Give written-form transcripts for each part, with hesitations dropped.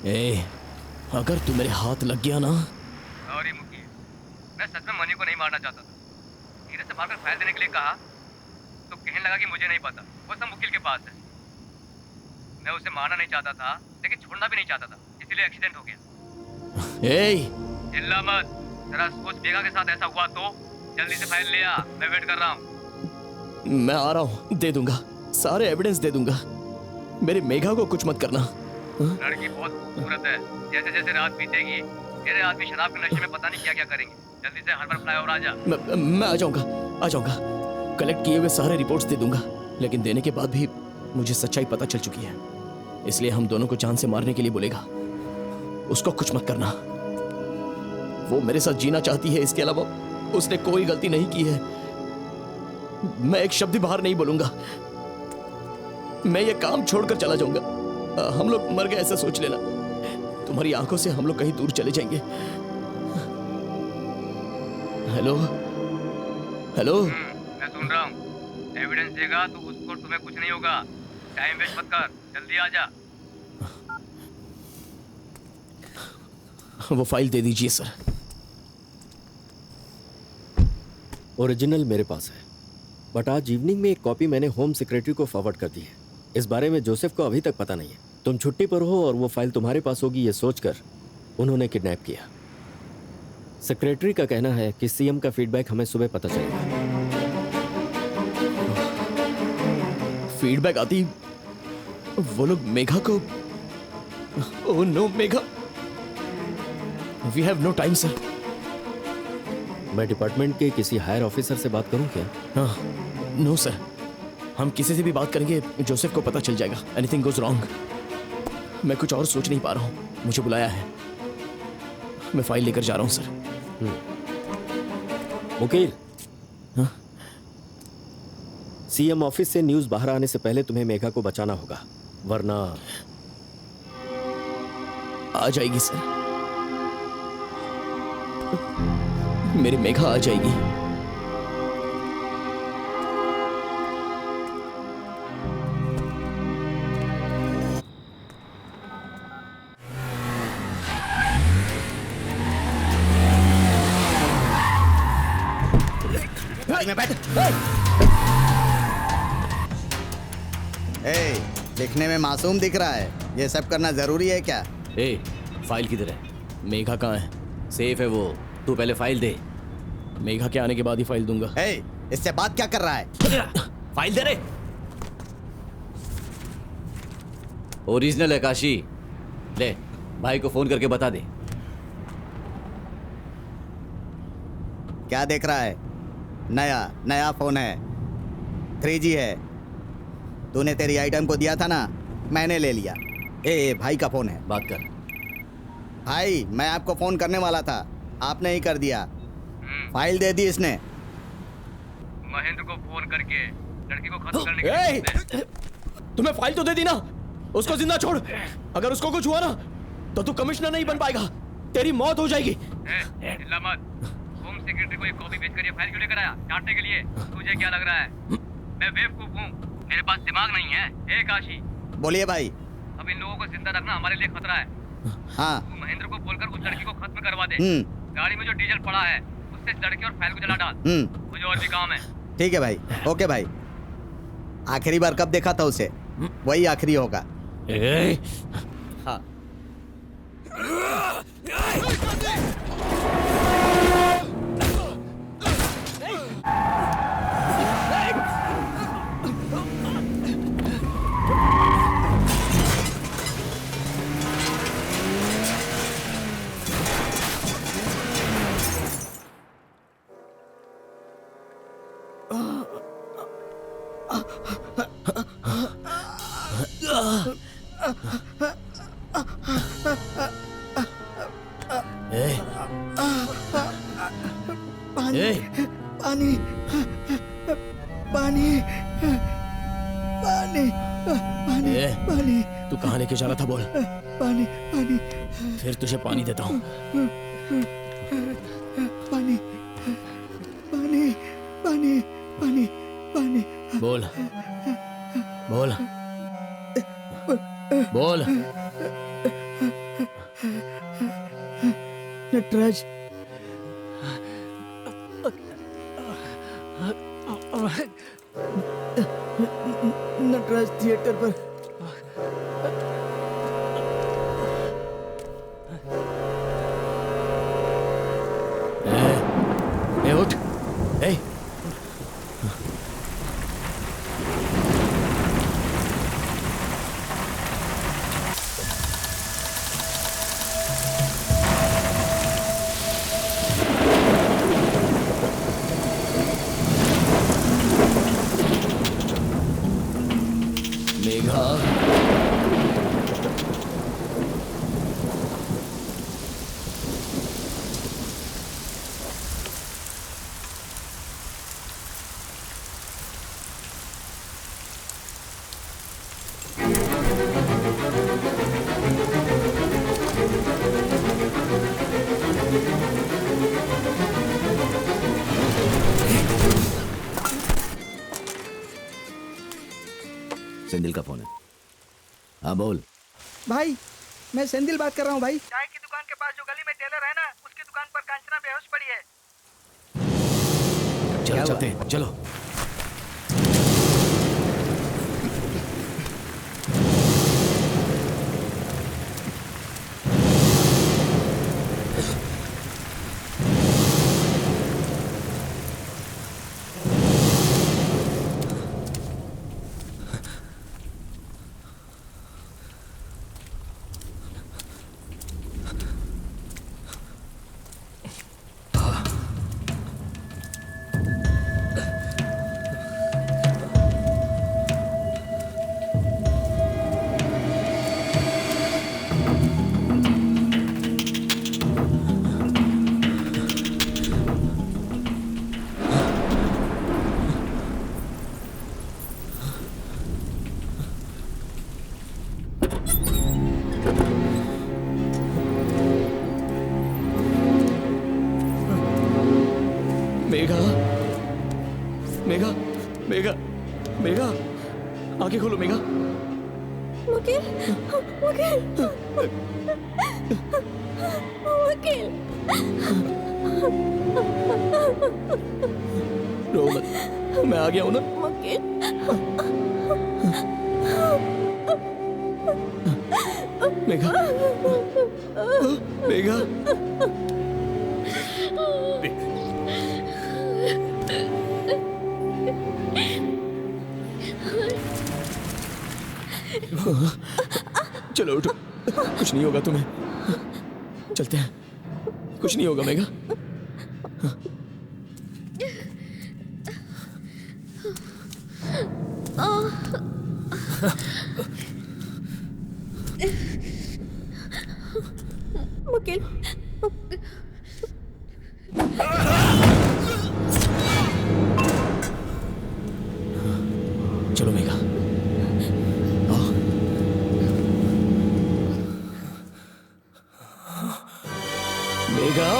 ए, अगर तू मेरे हाथ लग गया ना। सॉरी मुकी, मैं सच में मनी को नहीं मारना चाहता था। धीरे से मारकर फाइल देने के लिए कहा तो कहने लगा कि मुझे नहीं पता, वो सब मुकील के पास है। मैं उसे मारना नहीं चाहता था लेकिन छोड़ना भी नहीं चाहता था, इसीलिए एक्सीडेंट हो गया। चिल्ला मत, जरा सोच, बेगा के साथ ऐसा हुआ तो। जल्दी से फाइल ले आ, मैं वेट कर रहा हूँ। मैं आ रहा हूँ, दे दूंगा, सारे एविडेंस दे दूंगा। मेरी मेघा को कुछ मत करना। लड़की बहुत खूबसूरत है, जैसे जैसे रात बीतेगी तेरे आदमी शराब के नशे में पता नहीं क्या क्या करेंगे। जल्दी से हर्बल फ्लाईओवर आ जा। मैं आ जाऊंगा। कलेक्ट किए हुए सारे रिपोर्ट्स दे दूंगा, लेकिन देने के बाद भी मुझे सच्चाई पता चल चुकी है, इसलिए हम दोनों को जान से मारने के लिए बोलेगा। उसको कुछ मत करना, वो मेरे साथ जीना चाहती है, इसके अलावा उसने कोई गलती नहीं की है। मैं एक शब्द भी बाहर नहीं बोलूंगा, मैं ये काम छोड़कर चला जाऊंगा। हम लोग मर गए ऐसा सोच लेना, तुम्हारी आंखों से हम लोग कहीं दूर चले जाएंगे। हेलो हेलो, मैं सुन रहा हूँ। एविडेंस देगा तो उसको तुम्हें कुछ नहीं होगा। टाइम वेस्ट मत कर, जल्दी आ जा। वो फाइल दे दीजिए सर। ओरिजिनल मेरे पास है, बट आज इवनिंग में एक कॉपी मैंने होम सेक्रेटरी को फॉरवर्ड कर दी है। इस बारे में जोसेफ को अभी तक पता नहीं है। तुम छुट्टी पर हो और वो फाइल तुम्हारे पास होगी ये सोचकर उन्होंने किडनैप किया। सेक्रेटरी का कहना है कि सीएम का फीडबैक हमें सुबह पता चलेगा। फीडबैक आती वो लोग मेघा को। Oh no Megha, we have no time sir. मैं डिपार्टमेंट के किसी हायर ऑफिसर से बात करूं क्या? हाँ, नो सर, हम किसी से भी बात करेंगे जोसेफ को पता चल जाएगा। Anything goes wrong. मैं कुछ और सोच नहीं पा रहा हूँ, मुझे बुलाया है, मैं फाइल लेकर जा रहा हूँ सर। मुकील, हाँ? सीएम ऑफिस से न्यूज़ बाहर आने से पहले तुम्हें मेघा को बचाना होगा, वरना आ जाएगी सर, मेरी मेघा आ जाएगी। में बैठ। दिखने में मासूम दिख रहा है, ये सब करना जरूरी है क्या? फाइल किधर है? मेघा कहाँ है? सेफ है वो, तू पहले फाइल दे, मेघा के आने के बाद ही फाइल दूंगा। इससे बात क्या कर रहा है? फाइल दे रे। ओरिजिनल है काशी, ले भाई को फोन करके बता दे। क्या देख रहा है? नया फोन है, 3G है। तूने तेरी आइटम को दिया था ना, मैंने ले लिया। भाई का फोन है, बात कर। भाई मैं आपको फोन करने वाला था, आपने ही कर दिया। फाइल दे दी इसने। महेंद्र को फोन करके लड़की को खत्म करने के लिए। तुम्हें फाइल तो दे दी ना, उसको जिंदा छोड़। अगर उसको कुछ हुआ ना तो तू कमिश्नर नहीं बन पाएगा, तेरी मौत हो जाएगी। चिल्ला मत। होम सेक्रेटरी को एक कॉपी भेज कर ये फाइल क्यों लेकर आया? डांटने के लिए? तुझे क्या लग रहा है मैं बेवकूफ हूँ? मेरे पास दिमाग नहीं है। काशी, बोलिए भाई। अब इन लोगों को जिंदा रखना हमारे लिए खतरा है। हाँ, तू महेंद्र को बोलकर उस लड़की को खत्म करवा दे। गाड़ी में जो डीजल पड़ा है उससे लड़की और फाइल को जला डाल। मुझे और भी काम है। ठीक है भाई, ओके भाई। आखिरी बार कब देखा था उसे? वही आखिरी होगा। हाँ। पानी पानी पानी पानी पानी। तू कहाँ लेके जा रहा था बोल? पानी पानी। फिर तुझे पानी देता हूँ। पानी पानी पानी पानी पानी। बोल बोल बोल। नटराज नटराज थिएटर पर ए उठ ए मेघा सेंदिल का फोन है। हाँ बोल। भाई मैं सेंदिल बात कर रहा हूँ भाई। चाय की दुकान के पास जो गली में टेलर है ना, उसकी दुकान पर कांचना बेहोश पड़ी है। चलो चलते हैं चलो। मेघा मेघा मेघा मेघा आंखें खोलो मेघा। वकील वकील वकील रो मत, मैं आ गया हूं ना। वकील मेघा मेघा चलो उठो, कुछ नहीं होगा तुम्हें। चलते हैं, कुछ नहीं होगा मेघा। वकील चलो मेघा आओ। मेघा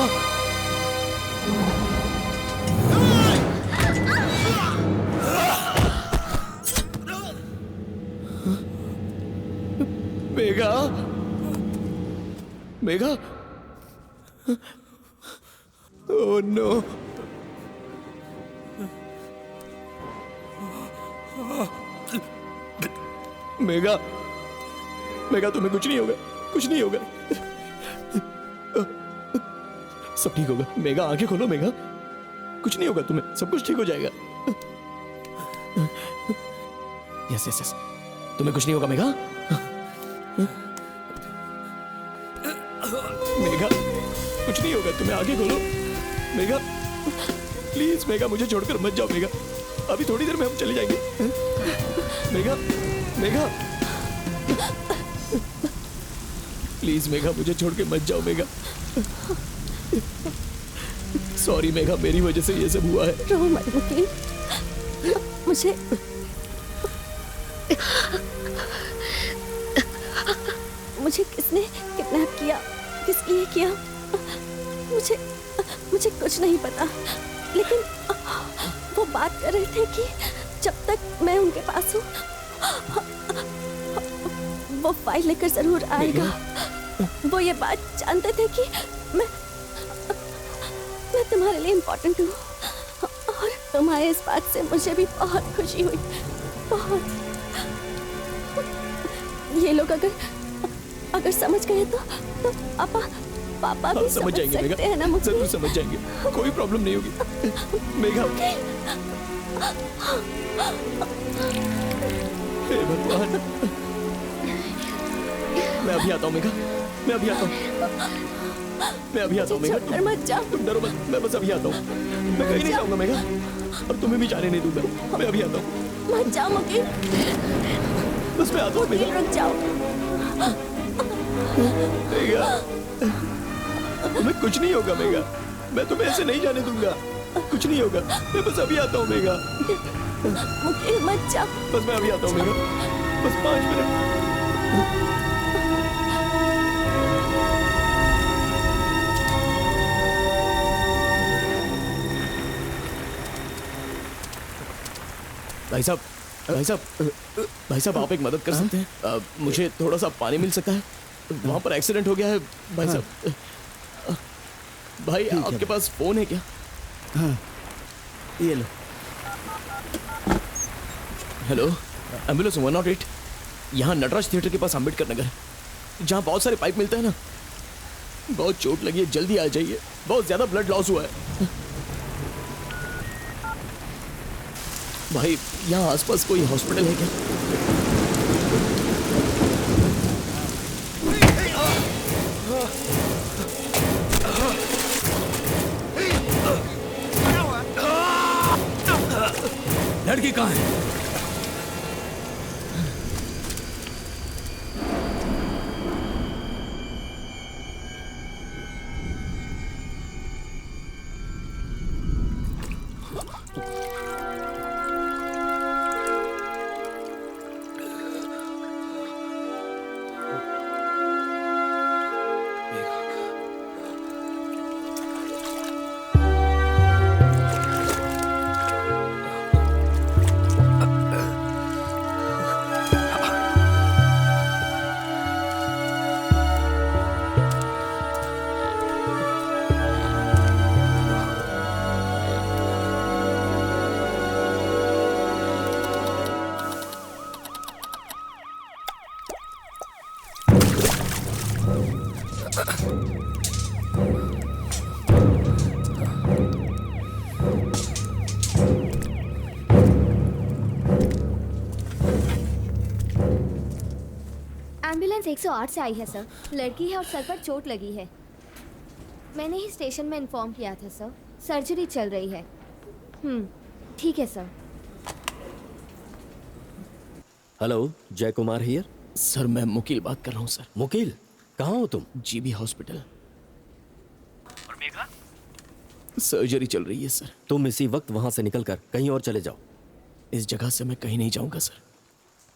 मेघा मेघा ओह नो मेघा मेघा तुम्हें कुछ नहीं होगा, कुछ नहीं होगा, सब ठीक होगा। मेघा आंखें खोलो मेघा, कुछ नहीं होगा तुम्हें, सब कुछ ठीक हो जाएगा। यस यस यस, तुम्हें कुछ नहीं होगा मेघा। मेघा कुछ नहीं होगा तुम्हें, आंखें खोलो मेघा। प्लीज मेघा मुझे छोड़कर मत जाओ मेघा, अभी थोड़ी देर में हम चले जाएंगे। मेघा मेघा प्लीज मेघा मुझे छोड़ के मत जाओ मेघा। सॉरी मेघा, मेरी वजह से ये सब हुआ है। रो मत वकील, मुझे मुझे किसने किडनैप किया, किस लिए किया, मुझे मुझे कुछ नहीं पता, लेकिन वो बात कर रहे थे कि जब तक मैं उनके पास हूँ वो फाइल लेकर जरूर आएगा। वो ये बात जानते थे कि तुम्हारे लिए इम्पोर्टेंट हूँ और तुम्हारे इस बात से मुझे भी बहुत खुशी हुई, बहुत। ये लोग अगर समझ गए तो पापा भी समझ सकते हैं ना मुझे। जरूर समझ जाएंगे, कोई प्रॉब्लम नहीं होगी मेघा। हे भगवान, मैं अभी आता हूँ मेघा, मैं अभी आता हूँ, मैं अभी आता हूँ मेघा। छोड़कर मत जाओ। तुम डरो मत, मैं बस अभी आता हूँ। मैं कहीं नहीं जाऊँगा मेघा, और तुम्हें भी जाने नहीं दूंगा। मैं अभी आता हूँ। मत जाओ मुकील, बस मैं आता हूँ मेघा। रुक जाओ। मेघा, तुम्हें कुछ नहीं होगा मेघा, मैं तुम्हें ऐसे नहीं जाने दूंगा। कुछ नहीं होगा, मैं बस अभी आता हूँ मेघा। मुकील मत जाओ। बस मैं अभी आता हूँ मेघा, बस 5 मिनट। भाई साहब, भाई साहब, भाई साहब, आप एक मदद कर सकते हैं? मुझे थोड़ा सा पानी मिल सकता है? वहाँ पर एक्सीडेंट हो गया है भाई साहब। भाई आपके पास फोन है क्या? ये लो। Hello, ambulance 108। यहाँ नटराज थिएटर के पास अम्बेडकर नगर, जहाँ बहुत सारे पाइप मिलते हैं ना। बहुत चोट लगी है, जल्दी आ जाइए, बहुत ज्यादा ब्लड लॉस हुआ है। भाई यहाँ आसपास कोई हॉस्पिटल है क्या? लड़की कहाँ है? एम्बुलेंस 108 से आई है सर। लड़की है और सर पर चोट लगी है। मैंने ही स्टेशन में इन्फॉर्म किया था सर। सर्जरी चल रही है। ठीक है सर। हेलो, जय कुमार हियर। सर मैं मुकील बात कर रहा हूँ सर। मुकील, कहाँ हो तुम? GB hospital. और मेघा? सर्जरी चल रही है सर। तुम इसी वक्त वहां से निकलकर कहीं और चले जाओ। इस जगह से मैं कहीं नहीं जाऊंगा सर।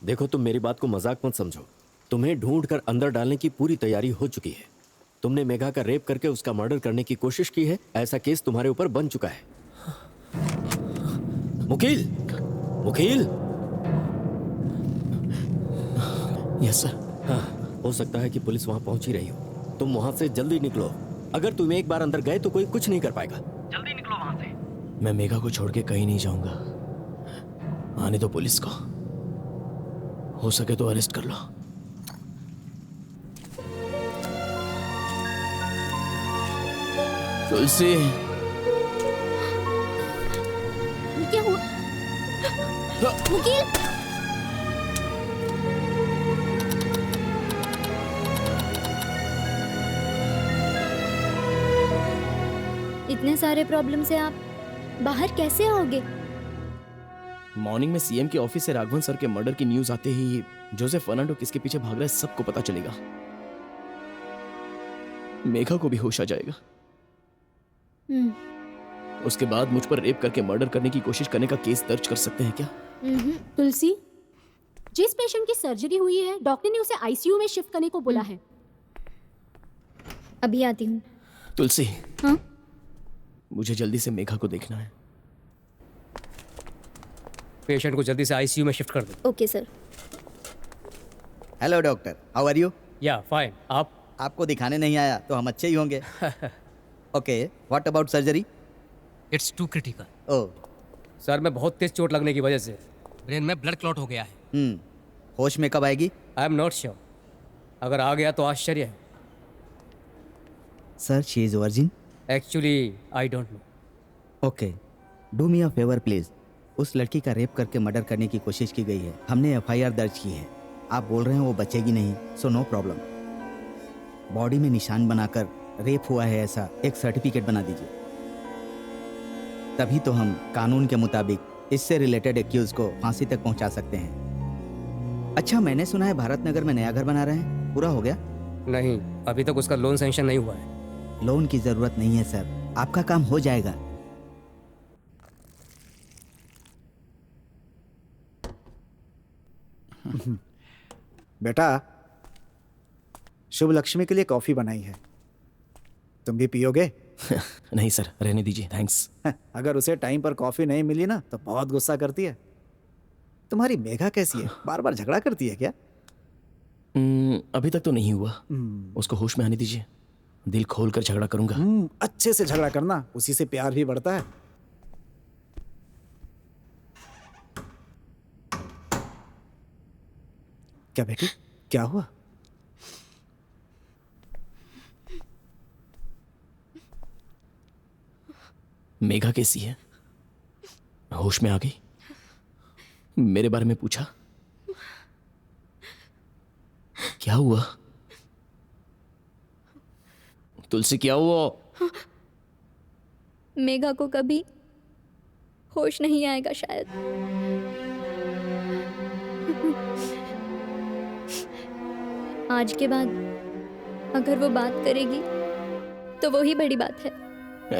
देखो, तुम मेरी बात को मजाक मत समझो। तुम्हें ढूंढ कर अंदर डालने की पूरी तैयारी हो चुकी है। तुमने मेघा का रेप करके उसका मर्डर करने की कोशिश की है। ऐसा केस तुम्हारे ऊपर बन चुका है। मुकील, मुकील। Yes sir. हाँ, हो सकता है कि पुलिस वहां पहुंच ही रही हो। तुम वहां से जल्दी निकलो। अगर तुम एक बार अंदर गए तो कोई कुछ नहीं कर पाएगा। जल्दी निकलो वहां से। मैं मेघा को छोड़ के कहीं नहीं जाऊंगा। आने दो पुलिस को, हो सके तो अरेस्ट कर लो। तुलसी, क्या हुआ? मुकील, इतने सारे प्रॉब्लम से आप बाहर कैसे आओगे? मॉर्निंग में सीएम के ऑफिस से राघवन सर के मर्डर की न्यूज आते ही जोसेफ फर्नांडो किसके पीछे भाग रहा है सबको पता चलेगा। मेघा को भी होश आ जाएगा। उसके बाद मुझ पर रेप करके मर्डर करने की कोशिश करने का केस दर्ज कर सकते हैं क्या? तुलसी, जिस पेशेंट की सर्जरी हुई है डॉक्टर ने उसे आईसीयू में शिफ्ट करने को बोला है। अभी आती हूँ। तुलसी, हाँ? मुझे जल्दी से मेघा को देखना है। पेशेंट को जल्दी से आईसीयू में शिफ्ट कर दो। Okay sir. Hello doctor, how are you? Yeah fine. आप? आपको दिखाने नहीं आया तो हम अच्छे ही होंगे। Okay, what about surgery? It's too critical. Oh sir मैं बहुत तेज चोट लगने की वजह से ब्रेन में ब्लड क्लॉट हो गया है। होश में कब आएगी? आई एम नॉट श्योर, अगर आ गया तो आश्चर्य है। Sir she is virgin. Actually I don't know. Okay, do me a favour please. उस लड़की का रेप करके मर्डर करने की कोशिश की गई है। हमने एफआईआर दर्ज की है। आप बोल रहे हैं वो बचेगी नहीं, सो नो प्रॉब्लम। बॉडी में निशान बनाकर रेप हुआ है ऐसा एक सर्टिफिकेट बना दीजिए, तभी तो हम कानून के मुताबिक इससे रिलेटेड एक्यूज को फांसी तक पहुंचा सकते हैं। अच्छा, मैंने सुना है भारत नगर में नया घर बना रहे हैं, पूरा हो गया? नहीं, अभी तक उसका लोन सैंक्शन नहीं हुआ है। लोन की जरूरत नहीं है सर, आपका काम हो जाएगा। बेटा, शुभ लक्ष्मी के लिए कॉफी बनाई है, तुम भी पियोगे? नहीं सर, रहने दीजिए, थैंक्स। अगर उसे टाइम पर कॉफी नहीं मिली ना तो बहुत गुस्सा करती है। तुम्हारी मेघा कैसी है? बार बार झगड़ा करती है क्या? अभी तक तो नहीं हुआ। उसको होश में आने दीजिए, दिल खोल कर झगड़ा करूंगा। अच्छे से झगड़ा करना, उसी से प्यार भी बढ़ता है। क्या बेटी, क्या हुआ? मेघा कैसी है? होश में आ गई? मेरे बारे में पूछा? क्या हुआ? तुलसी क्या हुआ? मेघा को कभी होश नहीं आएगा शायद। आज के बाद अगर वो बात करेगी तो वो ही बड़ी बात है।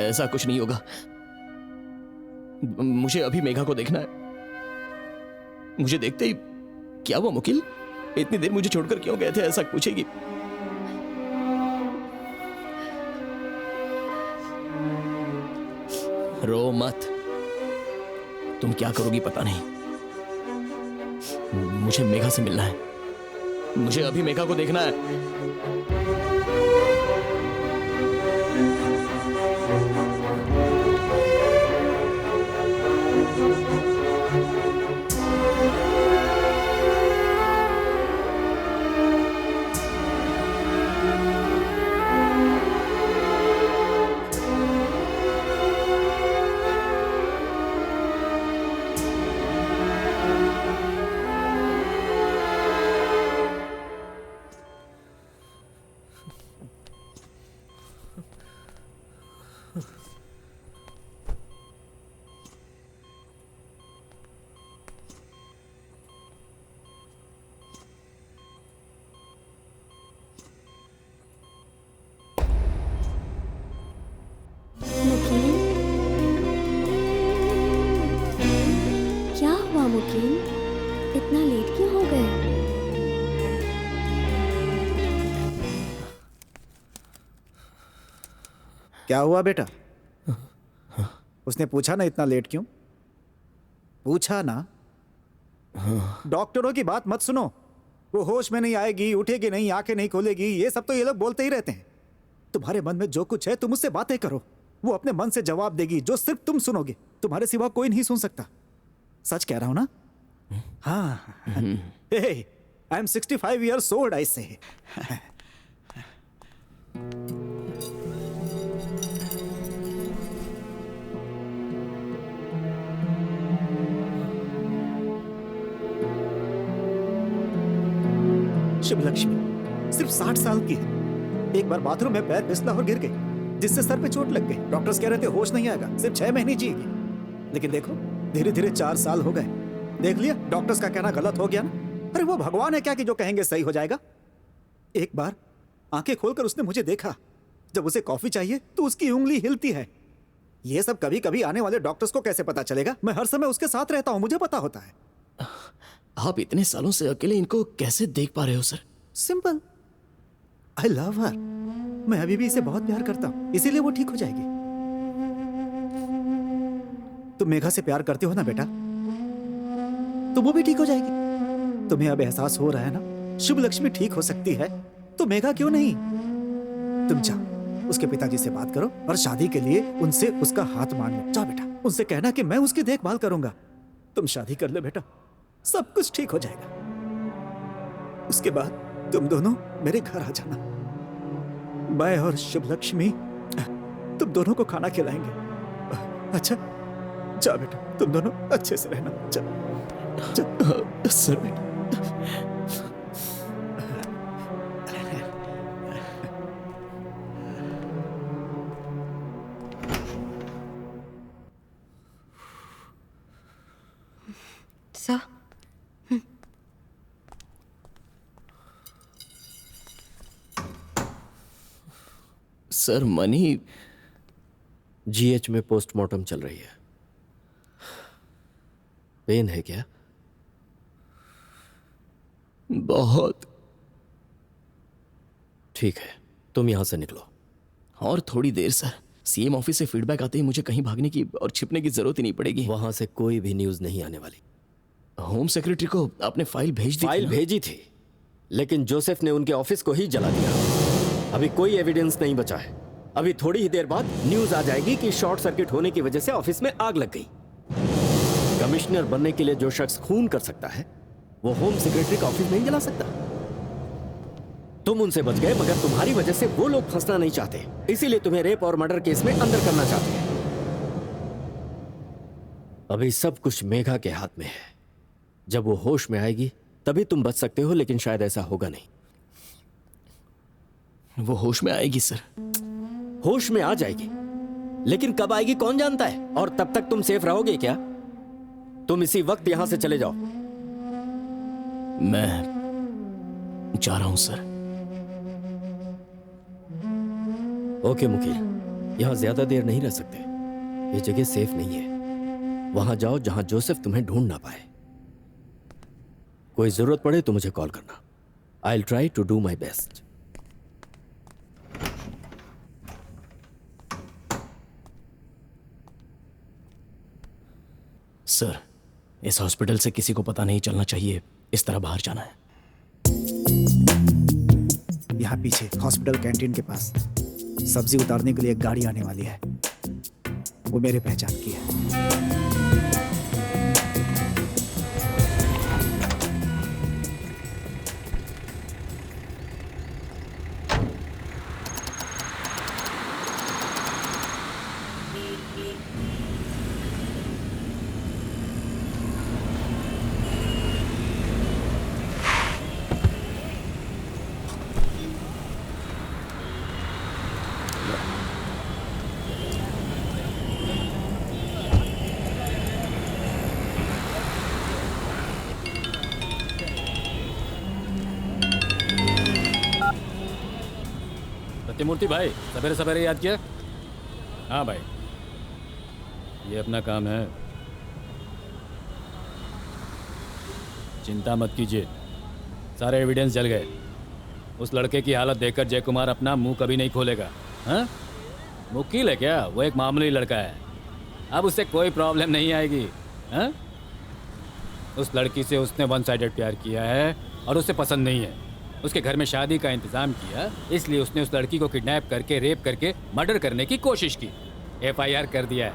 ऐसा कुछ नहीं होगा। मुझे अभी मेघा को देखना है। मुझे देखते ही क्या हुआ मुकिल? इतनी देर मुझे छोड़कर क्यों गए थे, ऐसा पूछेगी। रो मत, तुम क्या करोगी पता नहीं। मुझे मेघा से मिलना है, मुझे अभी मेघा को देखना है। क्या हुआ मुकीम? इतना लेट क्यों हो गए? क्या हुआ बेटा? उसने पूछा ना इतना लेट क्यों? पूछा ना। डॉक्टरों की बात मत सुनो। वो होश में नहीं आएगी, उठेगी नहीं, आंखें नहीं खोलेगी, ये सब तो ये लोग बोलते ही रहते हैं। तुम्हारे मन में जो कुछ है तुम उससे बातें करो, वो अपने मन से जवाब देगी जो सिर्फ तुम सुनोगे। तुम्हारे सिवा कोई नहीं सुन सकता। सच कह रहा हूं ना? हाँ। I am 65 years old, I say. Shiv Lakshmi सिर्फ 60 साल की है। एक बार बाथरूम में पैर फिसला और गिर गई, जिससे सर पे चोट लग गई। डॉक्टर्स कह रहे थे होश नहीं आएगा, सिर्फ 6 महीने जिएगी। लेकिन देखो, धीरे धीरे 4 साल हो गए। देख लिया, डॉक्टर्स का कहना गलत हो गया ना। अरे वो भगवान है क्या कि जो कहेंगे सही हो जाएगा। एक बार आंखें खोलकर उसने मुझे देखा। जब उसे कॉफी चाहिए तो उसकी उंगली हिलती है। ये सब कभी कभी आने वाले डॉक्टर्स को कैसे पता चलेगा? मैं हर समय उसके साथ रहता हूं, मुझे पता होता है। आप इतने सालों से अकेले इनको कैसे देख पा रहे हो सर? सिंपल, आई लव हर। मैं अभी भी इसे बहुत प्यार करता हूं, इसीलिए वो ठीक हो जाएगी। तुम मेघा से प्यार करते हो ना बेटा, तो वो भी ठीक हो जाएगी। तुम्हें अब एहसास हो रहा है ना, शुभ लक्ष्मी ठीक हो सकती है, तो मेघा क्यों नहीं? तुम जाओ, उसके पिताजी से बात करो और शादी के लिए उनसे उसका हाथ मान लो। जाओ बेटा, उनसे कहना कि मैं उसकी देखभाल करूंगा। तुम शादी कर ले बेटा, सब कुछ ठीक हो जाएगा। उसके बाद तुम दोनों मेरे घर आ जाना। मैं और शुभ लक्ष्मी तुम दोनों को खाना खिलाएंगे। अच्छा, जाओ बेटा, तुम दोनों अच्छे से रहना। जाओ। सर बेटा। सर, सर मनी जीएच में पोस्टमार्टम चल रही है। पेन है क्या? बहुत। ठीक है, तुम यहां से निकलो। और थोड़ी देर सर, सीएम ऑफिस से फीडबैक आते ही मुझे कहीं भागने की और छिपने की जरूरत ही नहीं पड़ेगी। वहां से कोई भी न्यूज नहीं आने वाली। होम सेक्रेटरी को आपने फाइल भेज दी? फाइल भेजी थी, लेकिन जोसेफ ने उनके ऑफिस को ही जला दिया। अभी कोई एविडेंस नहीं बचा है। अभी थोड़ी ही देर बाद न्यूज आ जाएगी कि शॉर्ट सर्किट होने की वजह से ऑफिस में आग लग गई। कमिश्नर बनने के लिए जो शख्स खून कर सकता है, वो होम सेक्रेटरी का ऑफिस नहीं जला सकता। तुम उनसे बच गए, मगर तुम्हारी वजह से वो लोग फंसना नहीं चाहते, इसीलिए तुम्हें रेप और मर्डर केस में अंदर करना चाहते हैं। अभी सब कुछ मेघा के हाथ में है। जब वो होश में आएगी तभी तुम बच सकते हो, लेकिन शायद ऐसा होगा नहीं। वो होश में आएगी सर? होश में आ जाएगी, लेकिन कब आएगी कौन जानता है। और तब तक तुम सेफ रहोगे क्या? तुम इसी वक्त यहां से चले जाओ। मैं जा रहा हूं सर। ओके मुकील, यहां ज्यादा देर नहीं रह सकते। ये जगह सेफ नहीं है। वहां जाओ जहां जोसेफ तुम्हें ढूंढ ना पाए। कोई जरूरत पड़े तो मुझे कॉल करना। I will try to do my best. Sir, इस हॉस्पिटल से किसी को पता नहीं चलना चाहिए इस तरह बाहर जाना है। यहाँ पीछे हॉस्पिटल कैंटीन के पास सब्जी उतारने के लिए एक गाड़ी आने वाली है। वो मेरे पहचान की है। सत्यमूर्ति भाई, सवेरे सवेरे याद किया? हाँ भाई, ये अपना काम है, चिंता मत कीजिए। सारे एविडेंस जल गए। उस लड़के की हालत देखकर जय कुमार अपना मुंह कभी नहीं खोलेगा। हाँ, मुकील है क्या? वो एक मामूली लड़का है, अब उससे कोई प्रॉब्लम नहीं आएगी। हाँ, उस लड़की से उसने वन साइडेड प्यार किया है और उसे पसंद नहीं है। उसके घर में शादी का इंतजाम किया, इसलिए उसने उस लड़की को किडनैप करके, रेप करके मर्डर करने की कोशिश की। FIR कर दिया है।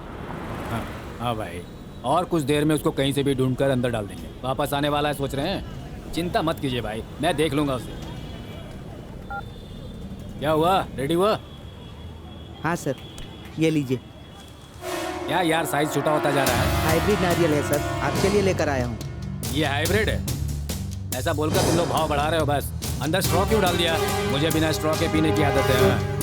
हाँ हाँ भाई, और कुछ देर में उसको कहीं से भी ढूंढकर अंदर डाल देंगे। वापस आने वाला है सोच रहे हैं? चिंता मत कीजिए भाई, मैं देख लूँगा उसे। क्या हुआ, रेडी हुआ? हाँ सर, ये लीजिए। क्या यार, साइज छोटा होता जा रहा है। हाइब्रिड नारियल है सर, आपके लिए लेकर आया हूँ। ये हाइब्रिड है? ऐसा बोलकर तुम लोग भाव बढ़ा रहे हो बस। अंदर स्ट्रॉ क्यों डाल दिया? मुझे बिना स्ट्रॉ के पीने की आदत है।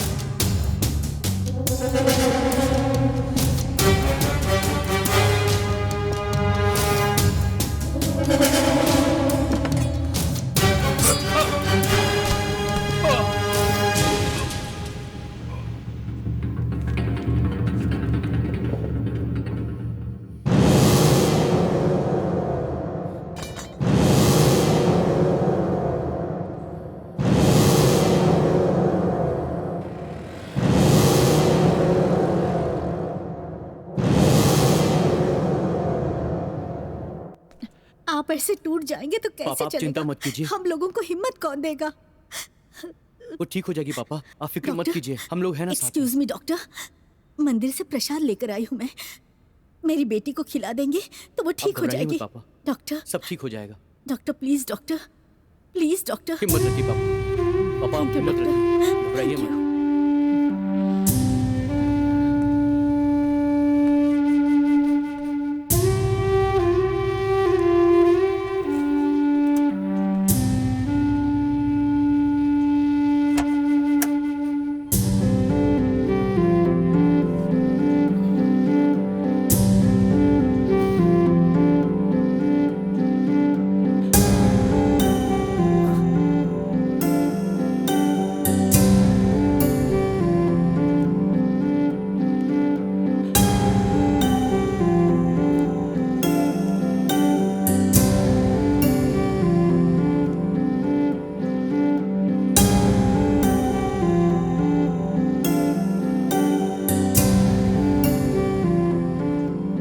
आप ऐसे टूट जाएंगे तो कैसे पापा, आप चलेगा? चिंता मत कीजिए। हम लोगों को हिम्मत कौन देगा? वो ठीक हो जाएगी पापा, आप फिक्र मत डॉक्टर, कीजिए, हम लोग हैं ना साथ में। एक्सक्यूज मी डॉक्टर, मंदिर से प्रसाद लेकर आई हूँ मैं। मेरी बेटी को खिला देंगे तो वो ठीक हो घबराइए मत जाएगी। पापा, डॉक्टर, सब ठीक हो जाएगा। Doctor please, doctor please, doctor हिम्मत रखिए पापा, पापा आप हिम्मत रखिए, घबराइए मत।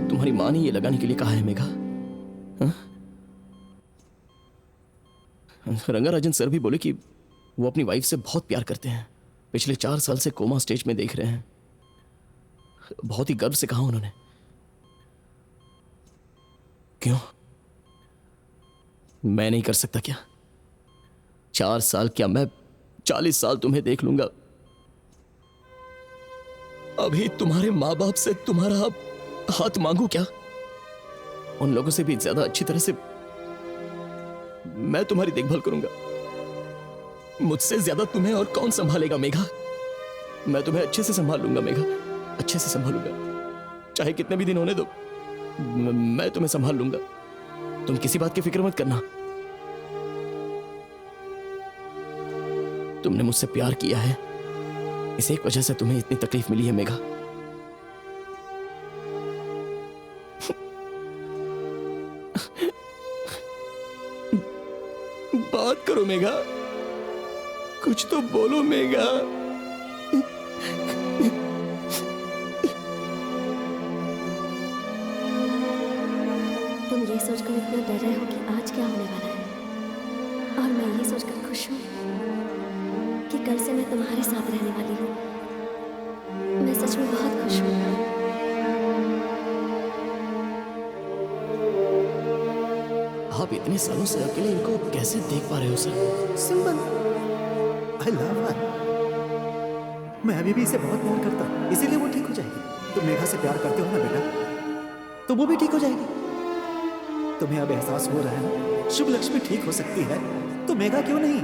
तुम्हारी माँ ने ये लगाने के लिए कहा है मेघा? हाँ? रंगाराजन सर भी बोले कि वो अपनी वाइफ से बहुत प्यार करते हैं, पिछले 4 साल से कोमा स्टेज में देख रहे हैं। बहुत ही गर्व से कहा उन्होंने। क्यों मैं नहीं कर सकता क्या? 4 साल क्या, मैं 40 साल तुम्हें देख लूंगा। अभी तुम्हारे माँ बाप से तुम्हारा हाथ मांगू क्या? उन लोगों से भी ज्यादा अच्छी तरह से मैं तुम्हारी देखभाल करूंगा। मुझसे ज्यादा तुम्हें और कौन संभालेगा मेघा? मैं तुम्हें अच्छे से संभाल लूंगा मेघा, अच्छे से संभालूंगा। चाहे कितने भी दिन होने दो, मैं तुम्हें संभाल लूंगा। तुम किसी बात की फिक्र मत करना। तुमने मुझसे प्यार किया है, इस एक वजह से तुम्हें इतनी तकलीफ मिली है मेघा। बात करो मेघा, कुछ तो बोलो मेघा। तुम ये सोचकर इतना डर रहे हो कि आज क्या होने वाला है, और मैं ये सोचकर खुश हूँ कि कल से मैं तुम्हारे साथ रहने वाली हूँ। मैं सच में बहुत खुश हूँ। आप इतने सालों से अकेले इनको कैसे देख पा रहे हो सर? सिंपल, आई लव हर। मैं अभी भी इसे बहुत प्यार करता हूँ, इसीलिए वो ठीक हो जाएगी। तुम मेघा से प्यार करते हो ना बेटा, तो वो भी ठीक हो जाएगी। तुम्हें अब एहसास हो रहा है ना, शुभ लक्ष्मी ठीक हो सकती है, तो मेघा क्यों नहीं?